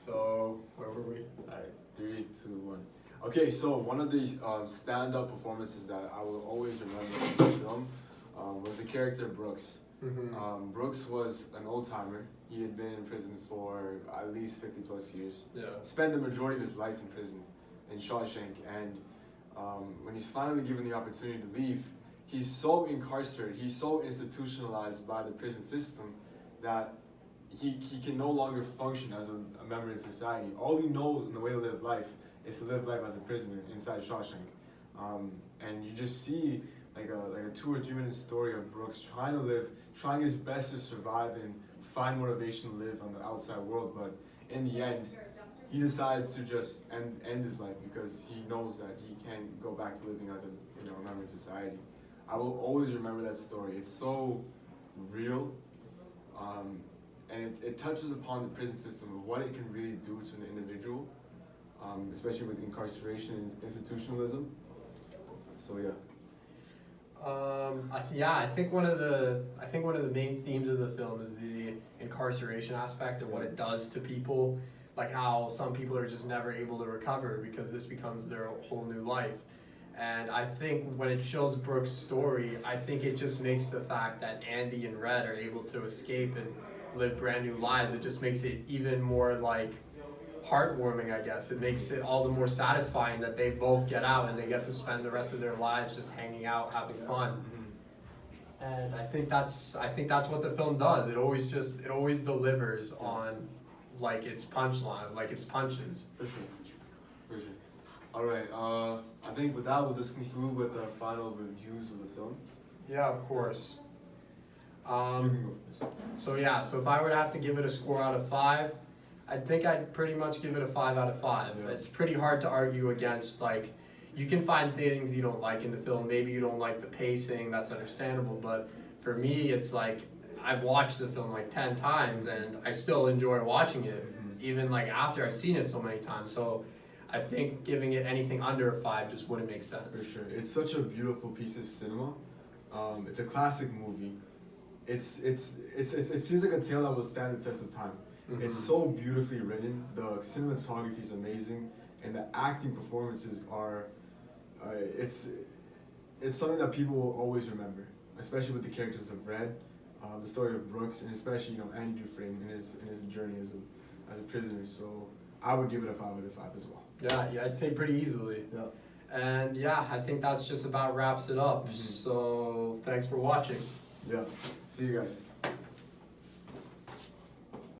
So where were we? Alright, 3, 2, 1. Okay, so one of the stand-up performances that I will always remember in the film was the character Brooks. Mm-hmm. Brooks was an old-timer. He had been in prison for at least 50 plus years. Yeah. Spent the majority of his life in prison in Shawshank, and when he's finally given the opportunity to leave, he's so incarcerated, he's so institutionalized by the prison system that he can no longer function as a member in society. All he knows in the way to live life is to live life as a prisoner inside Shawshank. And you just see like a 2 or 3 minute story of Brooks trying his best to survive and find motivation to live on the outside world. But in the end, he decides to just end his life because he knows that he can't go back to living as a member in society. I will always remember that story. It's so real. And it touches upon the prison system of what it can really do to an individual, especially with incarceration and institutionalism. So yeah. I think one of the main themes of the film is the incarceration aspect of what it does to people, like how some people are just never able to recover because this becomes their whole new life. And I think when it shows Brooks' story, I think it just makes the fact that Andy and Red are able to escape and live brand new lives, it just makes it even more like heartwarming, I guess. It makes it all the more satisfying that they both get out and they get to spend the rest of their lives just hanging out, having fun. And I think that's what the film does. It always delivers on like its punchline, like its punches. For sure. Alright, I think with that we'll just conclude with our final reviews of the film. Yeah, of course. You can go first. So if I were to have to give it a score out of 5, I think I'd pretty much give it a 5 out of 5. Yeah. It's pretty hard to argue against, like, you can find things you don't like in the film. Maybe you don't like the pacing, that's understandable, but for me, it's like, I've watched the film like 10 times and I still enjoy watching it, even like after I've seen it so many times. So I think giving it anything under a 5 just wouldn't make sense. For sure. It's such a beautiful piece of cinema. It's a classic movie. It seems like a tale that will stand the test of time. Mm-hmm. It's so beautifully written. The cinematography is amazing, and the acting performances are. It's something that people will always remember, especially with the characters of Red, the story of Brooks, and especially Andy Dufresne in his journey as a prisoner. So I would give it a 5 out of 5 as well. Yeah, I'd say pretty easily. Yeah. And yeah, I think that's just about wraps it up. Mm-hmm. So thanks for watching. Yeah. See you guys.